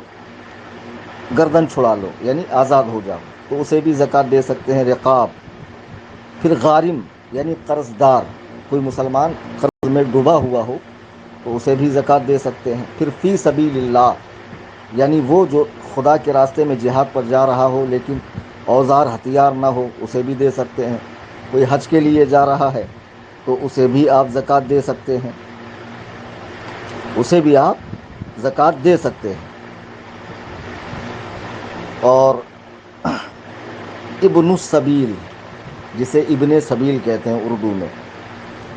گردن چھڑا لو، یعنی آزاد ہو جاؤ، تو اسے بھی زکوٰۃ دے سکتے ہیں، رقاب۔ پھر غارم یعنی قرض دار، کوئی مسلمان قرض میں ڈوبا ہوا ہو تو اسے بھی زکوٰۃ دے سکتے ہیں۔ پھر فی سبیل اللہ، یعنی وہ جو خدا کے راستے میں جہاد پر جا رہا ہو لیکن اوزار ہتھیار نہ ہو، اسے بھی دے سکتے ہیں۔ کوئی حج کے لیے جا رہا ہے تو اسے بھی آپ زکوٰۃ دے سکتے ہیں، اسے بھی آپ زکوٰۃ دے سکتے ہیں۔ اور ابن السبیل، جسے ابن سبیل کہتے ہیں اردو میں،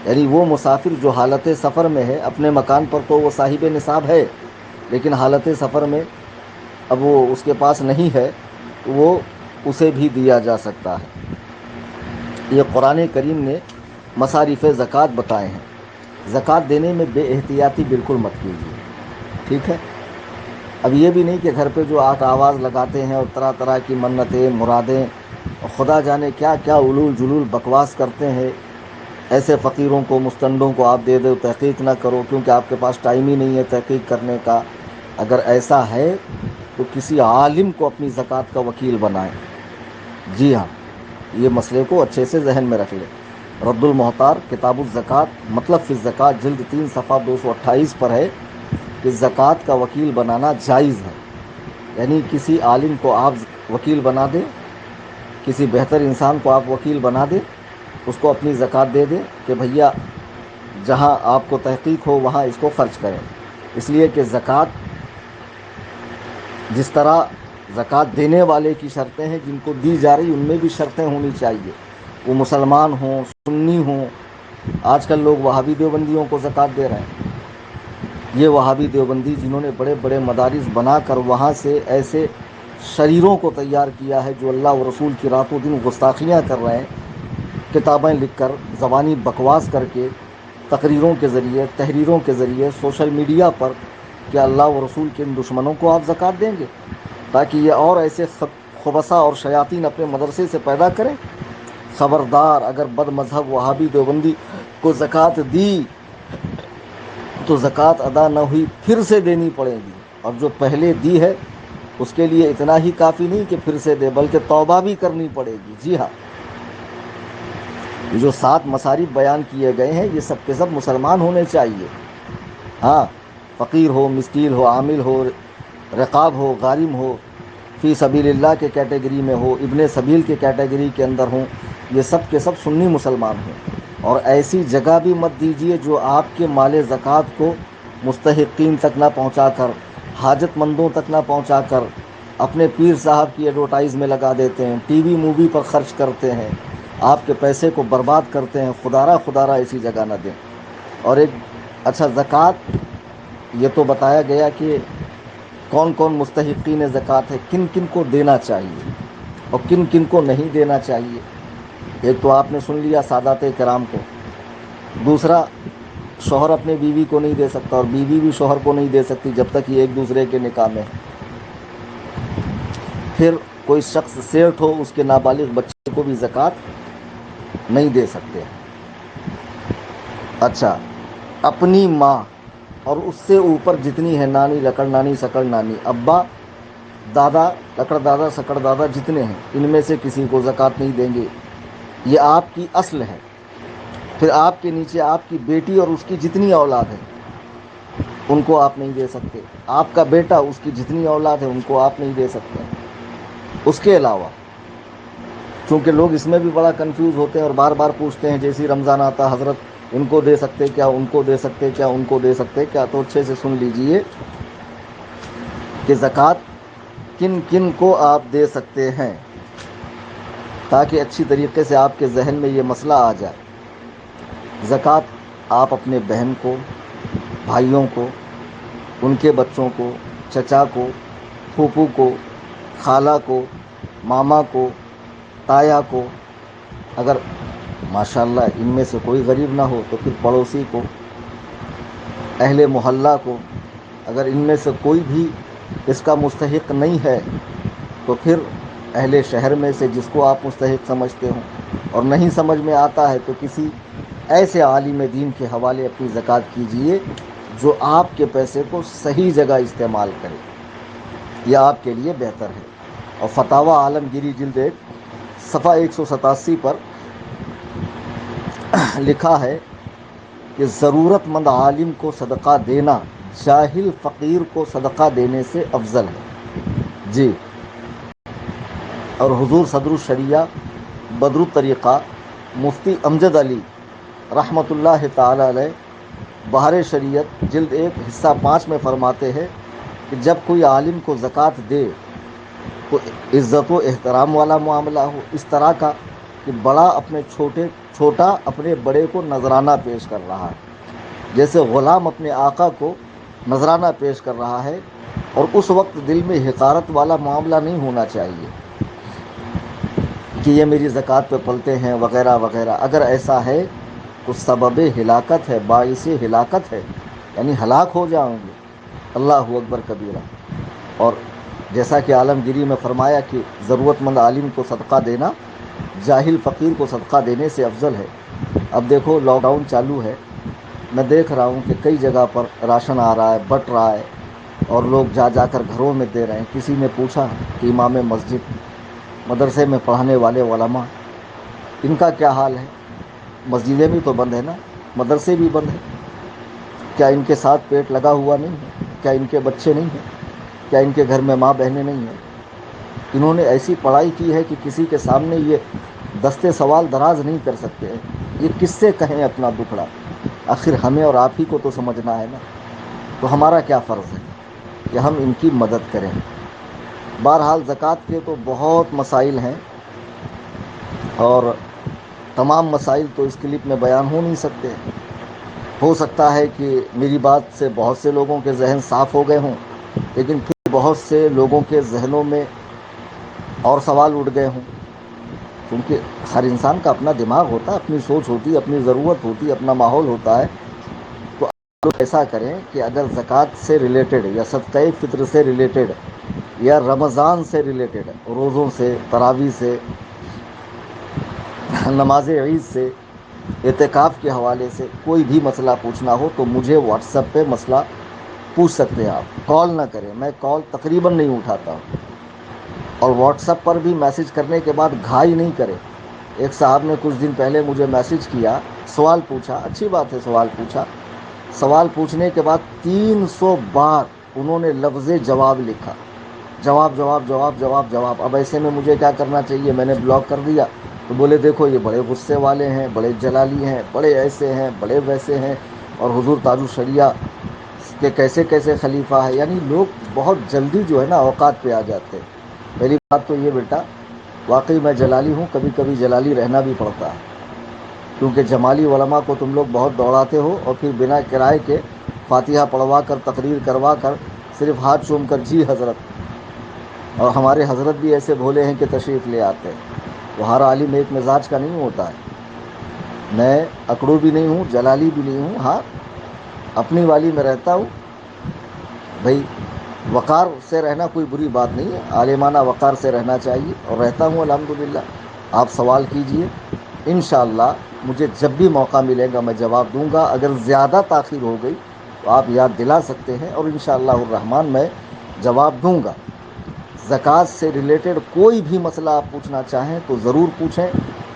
یعنی وہ مسافر جو حالت سفر میں ہے، اپنے مکان پر تو وہ صاحب نصاب ہے، لیکن حالت سفر میں اب وہ اس کے پاس نہیں ہے، وہ اسے بھی دیا جا سکتا ہے۔ یہ قرآن کریم نے مصارف زکوٰۃ بتائے ہیں۔ زکوٰۃ دینے میں بے احتیاطی بالکل مت کیجیے، ٹھیک ہے؟ اب یہ بھی نہیں کہ گھر پہ جو آواز لگاتے ہیں اور طرح طرح کی منتیں، مرادیں، خدا جانے کیا کیا علول جلول بکواس کرتے ہیں، ایسے فقیروں کو، مستندوں کو آپ دے دو، تحقیق نہ کرو کیونکہ آپ کے پاس ٹائم ہی نہیں ہے تحقیق کرنے کا۔ اگر ایسا ہے تو کسی عالم کو اپنی زکوٰۃ کا وکیل بنائیں۔ جی ہاں، یہ مسئلے کو اچھے سے ذہن میں رکھ لیں۔ رد المحتار کتاب الزکوٰۃ مطلب فی الزکوٰۃ جلد 3 صفحہ 228 پر ہے کہ زکوٰۃ کا وکیل بنانا جائز ہے، یعنی کسی عالم کو آپ وکیل بنا دیں، کسی بہتر انسان کو آپ وکیل بنا دیں، اس کو اپنی زکوٰۃ دے دیں کہ بھیا جہاں آپ کو تحقیق ہو وہاں اس کو خرچ کریں، اس لیے کہ زکوٰۃ جس طرح زکوٰۃ دینے والے کی شرطیں ہیں، جن کو دی جا رہی ان میں بھی شرطیں ہونی چاہیے، وہ مسلمان ہوں، سنی ہوں۔ آج کل لوگ وہابی دیوبندیوں کو زکوٰۃ دے رہے ہیں، یہ وہابی دیوبندی جنہوں نے بڑے بڑے مدارس بنا کر وہاں سے ایسے شریروں کو تیار کیا ہے جو اللہ و رسول کی رات و دن گستاخیاں کر رہے ہیں، کتابیں لکھ کر، زبانی بکواس کر کے، تقریروں کے ذریعے، تحریروں کے ذریعے، سوشل میڈیا پر، کہ اللہ و رسول کے ان دشمنوں کو آپ زکوٰۃ دیں گے تاکہ یہ اور ایسے خبثاء اور شیاطین اپنے مدرسے سے پیدا کریں؟ خبردار، اگر بد مذہب وہابی دیوبندی کو زکوٰۃ دی تو زکوٰۃ ادا نہ ہوئی، پھر سے دینی پڑے گی، اور جو پہلے دی ہے اس کے لیے اتنا ہی کافی نہیں کہ پھر سے دے، بلکہ توبہ بھی کرنی پڑے گی۔ جی ہاں، یہ جو 7 مصارف بیان کیے گئے ہیں یہ سب کے سب مسلمان ہونے چاہیے۔ ہاں، فقیر ہو، مسکین ہو، عامل ہو، رقاب ہو، غارم ہو، فی سبیل اللہ کے کیٹیگری میں ہو، ابن سبیل کے کیٹیگری کے اندر ہوں، یہ سب کے سب سنی مسلمان ہوں۔ اور ایسی جگہ بھی مت دیجیے جو آپ کے مال زکوٰۃ کو مستحقین تک نہ پہنچا کر، حاجت مندوں تک نہ پہنچا کر، اپنے پیر صاحب کی ایڈورٹائز میں لگا دیتے ہیں، ٹی وی مووی پر خرچ کرتے ہیں، آپ کے پیسے کو برباد کرتے ہیں۔ خدارہ ایسی جگہ نہ دیں۔ اور ایک اچھا، زکوٰۃ یہ تو بتایا گیا کہ کون کون مستحقین زکوٰۃ ہے، کن کن کو دینا چاہیے اور کن کن کو نہیں دینا چاہیے۔ ایک تو آپ نے سن لیا سادات کرام کو، دوسرا شوہر اپنے بیوی کو نہیں دے سکتا اور بیوی بھی شوہر کو نہیں دے سکتی جب تک یہ ایک دوسرے کے نکاح میں ہے۔ پھر کوئی شخص سیٹ ہو اس کے نابالغ بچے کو بھی زکوٰۃ نہیں دے سکتے. اچھا، اپنی ماں اور اس سے اوپر جتنی ہے نانی، لکڑ نانی، سکڑ نانی، ابا، دادا، لکڑ دادا، سکڑ دادا جتنے ہیں، ان میں سے کسی کو زکوٰۃ نہیں دیں گے. یہ آپ کی اصل ہے. پھر آپ کے نیچے آپ کی بیٹی اور اس کی جتنی اولاد ہے ان کو آپ نہیں دے سکتے. آپ کا بیٹا، اس کی جتنی اولاد ہے ان کو آپ نہیں دے سکتے. اس کے علاوہ چونکہ لوگ اس میں بھی بڑا کنفیوز ہوتے ہیں اور بار بار پوچھتے ہیں، جیسے رمضان آتا، حضرت ان کو دے سکتے کیا، ان کو دے سکتے کیا، ان کو دے سکتے کیا؟ تو اچھے سے سن لیجئے کہ زکوٰۃ کن کن کو آپ دے سکتے ہیں، تاکہ اچھی طریقے سے آپ کے ذہن میں یہ مسئلہ آ جائے. زکوٰۃ آپ اپنے بہن کو، بھائیوں کو، ان کے بچوں کو، چچا کو، پھوپھو کو، خالہ کو، ماما کو، تایا کو، اگر ماشاءاللہ ان میں سے کوئی غریب نہ ہو تو پھر پڑوسی کو، اہل محلہ کو، اگر ان میں سے کوئی بھی اس کا مستحق نہیں ہے تو پھر اہل شہر میں سے جس کو آپ مستحق سمجھتے ہوں، اور نہیں سمجھ میں آتا ہے تو کسی ایسے عالم دین کے حوالے اپنی زکوٰۃ کیجئے جو آپ کے پیسے کو صحیح جگہ استعمال کرے. یہ آپ کے لیے بہتر ہے. اور فتاوی عالمگیری جلد 1 صفحہ 187 پر لکھا ہے کہ ضرورت مند عالم کو صدقہ دینا جاہل فقیر کو صدقہ دینے سے افضل ہے. جی، اور حضور صدر الشریعہ بدر الطریقہ مفتی امجد علی رحمۃ اللہ تعالی علیہ بہار شریعت جلد 1 حصہ 5 میں فرماتے ہیں کہ جب کوئی عالم کو زکوٰۃ دے تو عزت و احترام والا معاملہ ہو، اس طرح کا کہ بڑا اپنے چھوٹا اپنے بڑے کو نذرانہ پیش کر رہا ہے، جیسے غلام اپنے آقا کو نذرانہ پیش کر رہا ہے، اور اس وقت دل میں حقارت والا معاملہ نہیں ہونا چاہیے کہ یہ میری زکوٰۃ پہ پلتے ہیں وغیرہ وغیرہ. اگر ایسا ہے تو سبب ہلاکت ہے، باعث ہلاکت ہے، یعنی ہلاک ہو جاؤں گے. اللہ اکبر کبیرہ. اور جیسا کہ عالمگیری میں فرمایا کہ ضرورت مند عالم کو صدقہ دینا جاہل فقیر کو صدقہ دینے سے افضل ہے. اب دیکھو لاک ڈاؤن چالو ہے، میں دیکھ رہا ہوں کہ کئی جگہ پر راشن آ رہا ہے، بٹ رہا ہے، اور لوگ جا جا کر گھروں میں دے رہے ہیں. کسی نے پوچھا کہ امام مسجد، مدرسے میں پڑھانے والے علماء، ان کا کیا حال ہے؟ مسجدیں بھی تو بند ہیں نا، مدرسے بھی بند ہیں. کیا ان کے ساتھ پیٹ لگا ہوا نہیں ہے؟ کیا ان کے بچے نہیں ہیں؟ کیا ان کے گھر میں ماں بہنیں نہیں ہیں؟ انہوں نے ایسی پڑھائی کی ہے کہ کسی کے سامنے یہ دستے سوال دراز نہیں کر سکتے ہیں. یہ کس سے کہیں اپنا دکھڑا؟ آخر ہمیں اور آپ ہی کو تو سمجھنا ہے نا. تو ہمارا کیا فرض ہے کہ ہم ان کی مدد کریں. بہرحال زکوٰۃ کے تو بہت مسائل ہیں، اور تمام مسائل تو اس کلپ میں بیان ہو نہیں سکتے. ہو سکتا ہے کہ میری بات سے بہت سے لوگوں کے ذہن صاف ہو گئے ہوں، لیکن پھر بہت سے لوگوں کے ذہنوں میں اور سوال اٹھ گئے ہوں، کیونکہ ہر انسان کا اپنا دماغ ہوتا ہے، اپنی سوچ ہوتی ہے، اپنی ضرورت ہوتی ہے، اپنا ماحول ہوتا ہے. تو آپ ایسا کریں کہ اگر زکوٰۃ سے ریلیٹڈ یا صدقہ فطر سے ریلیٹڈ یا رمضان سے ریلیٹڈ، روزوں سے، تراویح سے، نماز عید سے، اعتکاف کے حوالے سے کوئی بھی مسئلہ پوچھنا ہو تو مجھے واٹس ایپ پہ مسئلہ پوچھ سکتے ہیں آپ. کال نہ کریں، میں کال تقریباً نہیں اٹھاتا ہوں. اور واٹس ایپ پر بھی میسج کرنے کے بعد گھائی نہیں کریں. ایک صاحب نے کچھ دن پہلے مجھے میسج کیا، سوال پوچھا، اچھی بات ہے سوال پوچھا. سوال پوچھنے کے بعد 300 بار انہوں نے لفظ جواب لکھا، جواب جواب جواب جواب جواب. اب ایسے میں مجھے کیا کرنا چاہیے؟ میں نے بلاک کر دیا. تو بولے دیکھو یہ بڑے غصے والے ہیں، بڑے جلالی ہیں، بڑے ایسے ہیں، بڑے ویسے ہیں، اور حضور تاج الشریعہ کے کیسے کیسے خلیفہ ہے. یعنی لوگ بہت جلدی جو ہے نا اوقات پہ آ جاتے ہیں. پہلی بات تو یہ بیٹا، واقعی میں جلالی ہوں، کبھی کبھی جلالی رہنا بھی پڑتا ہے، کیونکہ جمالی علماء کو تم لوگ بہت دوڑاتے ہو، اور پھر بنا کرائے کے فاتحہ پڑھوا کر، تقریر کروا کر، صرف ہاتھ چوم کر جی حضرت. اور ہمارے حضرت بھی ایسے بھولے ہیں کہ تشریف لے آتے ہیں. تو ہر عالم ایک مزاج کا نہیں ہوتا ہے. میں اکڑو بھی نہیں ہوں، جلالی بھی نہیں ہوں، ہاں اپنی والی میں رہتا ہوں. بھائی وقار سے رہنا کوئی بری بات نہیں ہے، عالمانہ وقار سے رہنا چاہیے، اور رہتا ہوں الحمدللہ۔ آپ سوال کیجئے، انشاءاللہ مجھے جب بھی موقع ملے گا میں جواب دوں گا۔ اگر زیادہ تاخیر ہو گئی تو آپ یاد دلا سکتے ہیں، اور انشاءاللہ الرحمن میں جواب دوں گا۔ زکوٰۃ سے ریلیٹڈ کوئی بھی مسئلہ آپ پوچھنا چاہیں تو ضرور پوچھیں،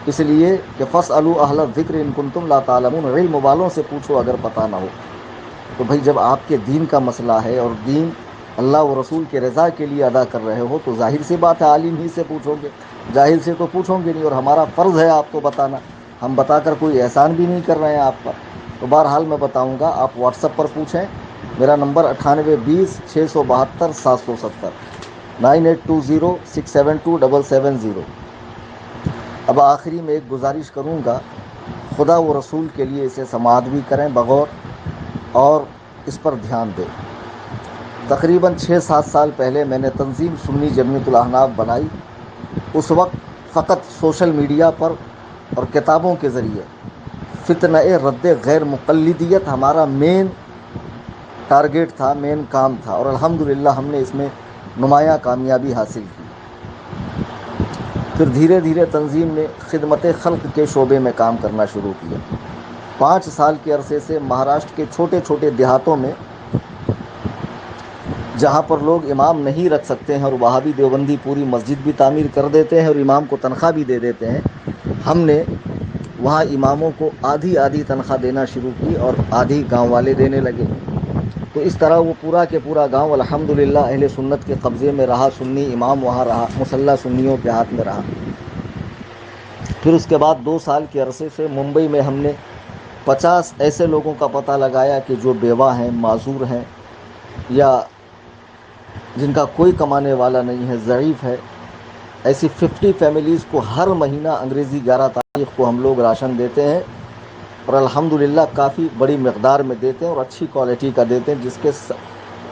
اس لیے کہ فاسألوا اہل الذکر ان کنتم لا تعلمون، علم والوں سے پوچھو اگر پتہ نہ ہو۔ تو بھائی جب آپ کے دین کا مسئلہ ہے اور دین اللہ و رسول کے رضا کے لیے ادا کر رہے ہو تو ظاہر سی بات ہے عالم ہی سے پوچھو گے، جاہل سے تو پوچھو گے نہیں، اور ہمارا فرض ہے آپ کو بتانا، ہم بتا کر کوئی احسان بھی نہیں کر رہے ہیں آپ پر۔ تو بہرحال میں بتاؤں گا، آپ واٹس ایپ پر پوچھیں، میرا نمبر 9820 672 770 9820672770۔ اب آخری میں ایک گزارش کروں گا، خدا و رسول کے لیے اسے سماعت بھی کریں بغور اور اس پر دھیان دیں۔ تقریباً 6-7 سال پہلے میں نے تنظیم سنی جمعیت الاحناف بنائی۔ اس وقت فقط سوشل میڈیا پر اور کتابوں کے ذریعے فتنہ رد غیر مقلدیت ہمارا مین ٹارگیٹ تھا، مین کام تھا، اور الحمدللہ ہم نے اس میں نمایاں کامیابی حاصل کی۔ پھر دھیرے دھیرے تنظیم نے خدمت خلق کے شعبے میں کام کرنا شروع کیا۔ 5 سال کے عرصے سے مہاراشٹر کے چھوٹے چھوٹے دیہاتوں میں جہاں پر لوگ امام نہیں رکھ سکتے ہیں اور وہابی دیوبندی پوری مسجد بھی تعمیر کر دیتے ہیں اور امام کو تنخواہ بھی دے دیتے ہیں، ہم نے وہاں اماموں کو آدھی آدھی تنخواہ دینا شروع کی اور آدھی گاؤں والے دینے لگے۔ تو اس طرح وہ پورا کے پورا گاؤں الحمدللہ اہل سنت کے قبضے میں رہا، سنی امام وہاں رہا، مصلی سنیوں کے ہاتھ میں رہا۔ پھر اس کے بعد 2 سال کے عرصے سے ممبئی میں ہم نے 50 ایسے لوگوں کا پتہ لگایا کہ جو بیوہ ہیں، معذور ہیں، یا جن کا کوئی کمانے والا نہیں ہے، ضعیف ہے۔ ایسی 50 فیملیز کو ہر مہینہ انگریزی 11 تاریخ کو ہم لوگ راشن دیتے ہیں، اور الحمدللہ کافی بڑی مقدار میں دیتے ہیں اور اچھی کوالٹی کا دیتے ہیں، جس کے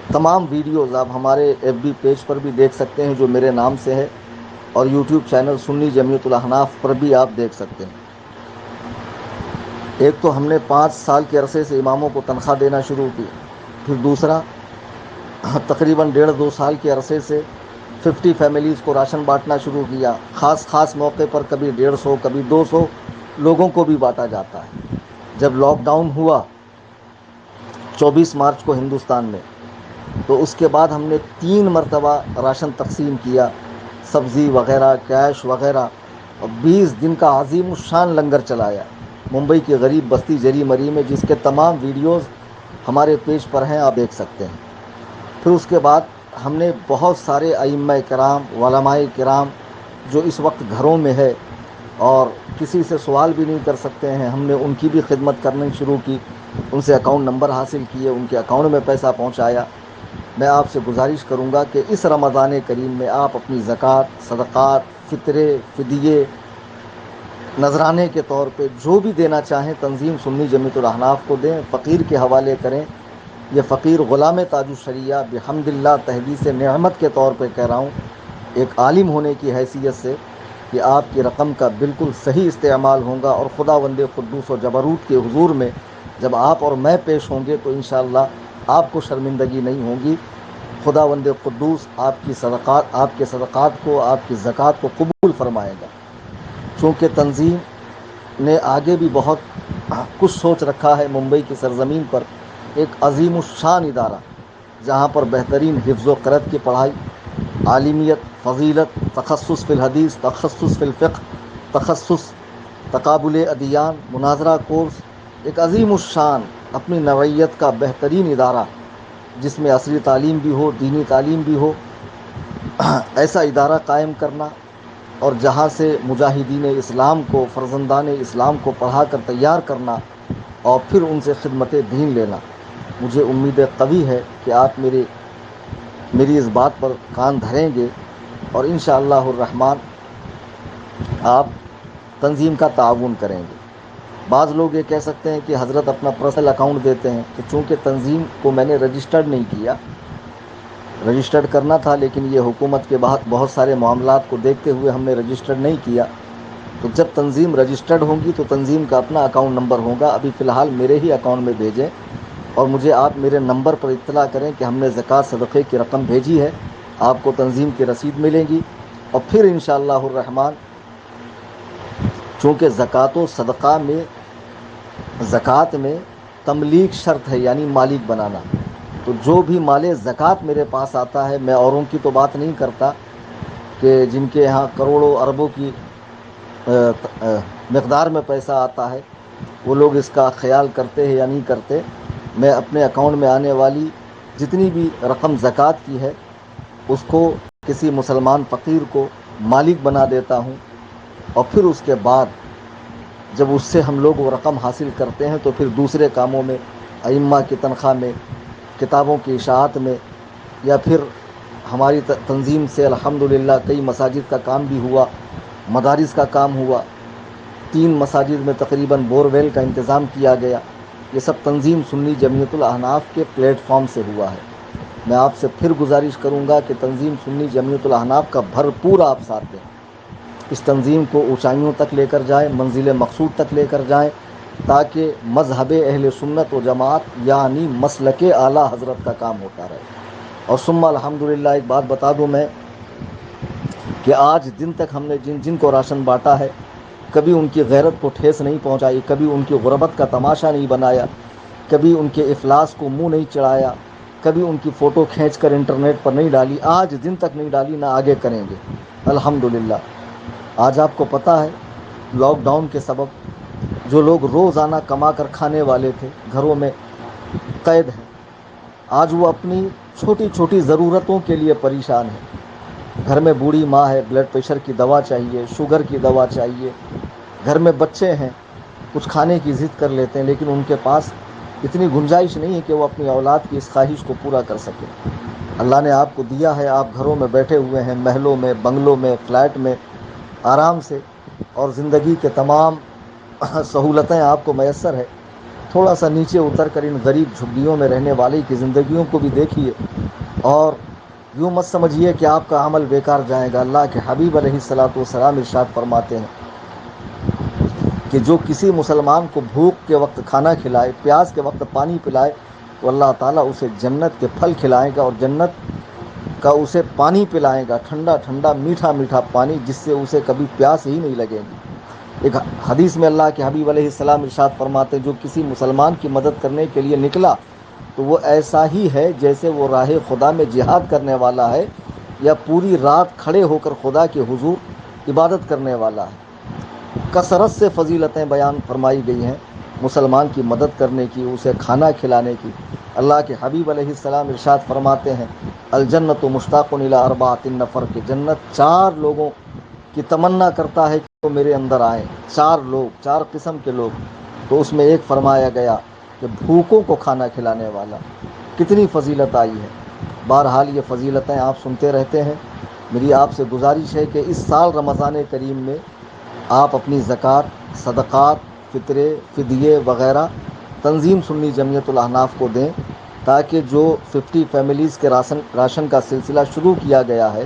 تمام ویڈیوز آپ ہمارے FB پیج پر بھی دیکھ سکتے ہیں جو میرے نام سے ہے، اور YouTube چینل سنی جمعیت الاحناف پر بھی آپ دیکھ سکتے ہیں۔ ایک تو ہم نے 5 سال کے عرصے سے اماموں کو تنخواہ دینا شروع کی، پھر دوسرا تقریباً 1.5-2 سال کے عرصے سے 50 فیملیز کو راشن بانٹنا شروع کیا۔ خاص موقع پر کبھی 150 کبھی 200 لوگوں کو بھی بانٹا جاتا ہے۔ جب لاک ڈاؤن ہوا 24 مارچ کو ہندوستان میں، تو اس کے بعد ہم نے 3 مرتبہ راشن تقسیم کیا، سبزی وغیرہ، کیش وغیرہ، اور 20 دن کا عظیم الشان لنگر چلایا ممبئی کی غریب بستی جری مری میں، جس کے تمام ویڈیوز ہمارے پیج پر ہیں، آپ دیکھ سکتے ہیں۔ پھر اس کے بعد ہم نے بہت سارے ائمہ کرام، علماء کرام جو اس وقت گھروں میں ہے اور کسی سے سوال بھی نہیں کر سکتے ہیں، ہم نے ان کی بھی خدمت کرنی شروع کی، ان سے اکاؤنٹ نمبر حاصل کیے، ان کے اکاؤنٹ میں پیسہ پہنچایا۔ میں آپ سے گزارش کروں گا کہ اس رمضان کریم میں آپ اپنی زکوٰۃ، صدقات، فطرے، فدیے، نذرانے کے طور پہ جو بھی دینا چاہیں تنظیم سنی جمعیت الاحناف کو دیں، فقیر کے حوالے کریں۔ یہ فقیر غلام تاج الشریعہ بحمد اللہ تحدیث نعمت کے طور پہ کہہ رہا ہوں، ایک عالم ہونے کی حیثیت سے، کہ آپ کی رقم کا بالکل صحیح استعمال ہوگا، اور خداوند قدوس و جبروت کے حضور میں جب آپ اور میں پیش ہوں گے تو انشاءاللہ آپ کو شرمندگی نہیں ہوگی۔ خداوند قدوس آپ کے صدقات کو، آپ کی زکوٰۃ کو قبول فرمائے گا۔ چونکہ تنظیم نے آگے بھی بہت کچھ سوچ رکھا ہے ممبئی کی سرزمین پر، ایک عظیم الشان ادارہ جہاں پر بہترین حفظ و قرأت کی پڑھائی، عالمیت، فضیلت، تخصص فی الحدیث، تخصص فی الفقہ، تخصص تقابل ادیان، مناظرہ کورس، ایک عظیم الشان اپنی نوعیت کا بہترین ادارہ جس میں عصری تعلیم بھی ہو، دینی تعلیم بھی ہو، ایسا ادارہ قائم کرنا، اور جہاں سے مجاہدین اسلام کو، فرزندان اسلام کو پڑھا کر تیار کرنا اور پھر ان سے خدمت دین لینا۔ مجھے امید قوی ہے کہ آپ میری اس بات پر کان دھریں گے، اور انشاءاللہ الرحمن آپ تنظیم کا تعاون کریں گے۔ بعض لوگ یہ کہہ سکتے ہیں کہ حضرت اپنا پرسنل اکاؤنٹ دیتے ہیں، تو چونکہ تنظیم کو میں نے رجسٹرڈ نہیں کیا، رجسٹرڈ کرنا تھا لیکن یہ حکومت کے بہت سارے معاملات کو دیکھتے ہوئے ہم نے رجسٹرڈ نہیں کیا، تو جب تنظیم رجسٹرڈ ہوگی تو تنظیم کا اپنا اکاؤنٹ نمبر ہوگا، ابھی فی الحال میرے ہی اکاؤنٹ میں بھیجیں، اور مجھے آپ میرے نمبر پر اطلاع کریں کہ ہم نے زکوٰۃ صدقے کی رقم بھیجی ہے، آپ کو تنظیم کی رسید ملے گی۔ اور پھر انشاءاللہ الرحمن، چونکہ زکوٰۃ و صدقہ میں زکوٰۃ میں تملیک شرط ہے، یعنی مالک بنانا، تو جو بھی مال زکوٰۃ میرے پاس آتا ہے، میں اوروں کی تو بات نہیں کرتا کہ جن کے یہاں کروڑوں اربوں کی مقدار میں پیسہ آتا ہے، وہ لوگ اس کا خیال کرتے ہیں یا نہیں کرتے۔ میں اپنے اکاؤنٹ میں آنے والی جتنی بھی رقم زکوٰۃ کی ہے اس کو کسی مسلمان فقیر کو مالک بنا دیتا ہوں، اور پھر اس کے بعد جب اس سے ہم لوگ وہ رقم حاصل کرتے ہیں تو پھر دوسرے کاموں میں، ائمہ کی تنخواہ میں، کتابوں کی اشاعت میں، یا پھر ہماری تنظیم سے الحمدللہ کئی مساجد کا کام بھی ہوا، مدارس کا کام ہوا، 3 مساجد میں تقریباً بور ویل کا انتظام کیا گیا۔ یہ سب تنظیم سنی جمعیت الاحناف کے پلیٹ فارم سے ہوا ہے۔ میں آپ سے پھر گزارش کروں گا کہ تنظیم سنی جمعیت الاحناف کا بھرپور آپ ساتھ دیں، اس تنظیم کو اونچائیوں تک لے کر جائیں، منزل مقصود تک لے کر جائیں، تاکہ مذہب اہل سنت و جماعت یعنی مسلک اعلیٰ حضرت کا کام ہوتا رہے۔ اور ثم الحمدللہ ایک بات بتا دوں میں کہ آج دن تک ہم نے جن کو راشن بانٹا ہے، کبھی ان کی غیرت کو ٹھیس نہیں پہنچائی، کبھی ان کی غربت کا تماشا نہیں بنایا، کبھی ان کے افلاس کو منہ نہیں چڑھایا، کبھی ان کی فوٹو کھینچ کر انٹرنیٹ پر نہیں ڈالی، آج دن تک نہیں ڈالی، نہ آگے کریں گے الحمدللہ۔ آج آپ کو پتہ ہے لاک ڈاؤن کے سبب جو لوگ روزانہ کما کر کھانے والے تھے گھروں میں قید ہیں، آج وہ اپنی چھوٹی چھوٹی ضرورتوں کے لیے پریشان ہیں۔ گھر میں بوڑھی ماں ہے، بلڈ پریشر کی دوا چاہیے، شوگر کی دوا چاہیے، گھر میں بچے ہیں، کچھ کھانے کی ضد کر لیتے ہیں، لیکن ان کے پاس اتنی گنجائش نہیں ہے کہ وہ اپنی اولاد کی اس خواہش کو پورا کر سکے۔ اللہ نے آپ کو دیا ہے، آپ گھروں میں بیٹھے ہوئے ہیں، محلوں میں، بنگلوں میں، فلیٹ میں آرام سے، اور زندگی کے تمام سہولتیں آپ کو میسر ہے۔ تھوڑا سا نیچے اتر کر ان غریب جھگیوں میں رہنے والے کی زندگیوں کو بھی دیکھیے، اور یوں مت سمجھیے کہ آپ کا عمل بیکار جائے گا۔ اللہ کے حبیب علیہ الصلاۃ والسلام ارشاد فرماتے ہیں کہ جو کسی مسلمان کو بھوک کے وقت کھانا کھلائے، پیاس کے وقت پانی پلائے، تو اللہ تعالیٰ اسے جنت کے پھل کھلائے گا، اور جنت کا اسے پانی پلائے گا، ٹھنڈا ٹھنڈا میٹھا میٹھا پانی، جس سے اسے کبھی پیاس ہی نہیں لگے گی۔ ایک حدیث میں اللہ کے حبیب علیہ السلام ارشاد فرماتے ہیں جو کسی مسلمان کی مدد کرنے کے لیے نکلا تو وہ ایسا ہی ہے جیسے وہ راہ خدا میں جہاد کرنے والا ہے، یا پوری رات کھڑے ہو کر خدا کے حضور عبادت کرنے والا ہے۔ کثرت سے فضیلتیں بیان فرمائی گئی ہیں مسلمان کی مدد کرنے کی، اسے کھانا کھلانے کی۔ اللہ کے حبیب علیہ السلام ارشاد فرماتے ہیں الجنت مشتاق الی 4 نفر، کہ جنت 4 لوگوں کی تمنا کرتا ہے کہ وہ میرے اندر آئیں، 4 لوگ، 4 قسم کے لوگ۔ تو اس میں ایک فرمایا گیا کہ بھوکوں کو کھانا کھلانے والا۔ کتنی فضیلت آئی ہے۔ بہرحال یہ فضیلتیں آپ سنتے رہتے ہیں۔ میری آپ سے گزارش ہے کہ اس سال رمضان کریم میں آپ اپنی زکوٰۃ، صدقات، فطرے، فدیے وغیرہ تنظیم سنی جمعیت الاحناف کو دیں، تاکہ جو 50 فیملیز کے راشن کا سلسلہ شروع کیا گیا ہے،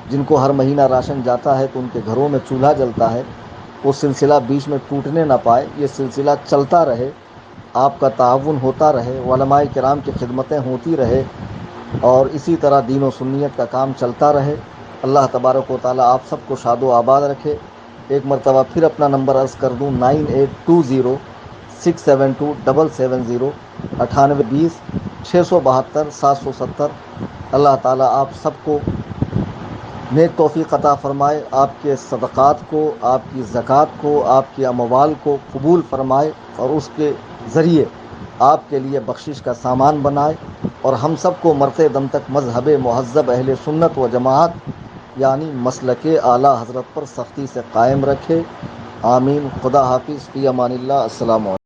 جن کو ہر مہینہ راشن جاتا ہے تو ان کے گھروں میں چولہا جلتا ہے، وہ سلسلہ بیچ میں ٹوٹنے نہ پائے، یہ سلسلہ چلتا رہے، آپ کا تعاون ہوتا رہے، علماء کرام کی خدمتیں ہوتی رہے، اور اسی طرح دین و سنیت کا کام چلتا رہے۔ اللہ تبارک و تعالیٰ آپ سب کو شاد و آباد رکھے۔ ایک مرتبہ پھر اپنا نمبر عرض کر دوں 9820 672 770 9820 672 770۔ اللہ تعالیٰ آپ سب کو نیک توفیق عطا فرمائے، آپ کے صدقات کو، آپ کی زکوٰۃ کو، آپ کے اموال کو قبول فرمائے، اور اس کے ذریعے آپ کے لیے بخشش کا سامان بنائے، اور ہم سب کو مرتے دم تک مذہب مہذب اہل سنت و جماعت یعنی مسلک اعلیٰ حضرت پر سختی سے قائم رکھے۔ آمین۔ خدا حافظ، فی امان اللہ۔ السلام علیکم۔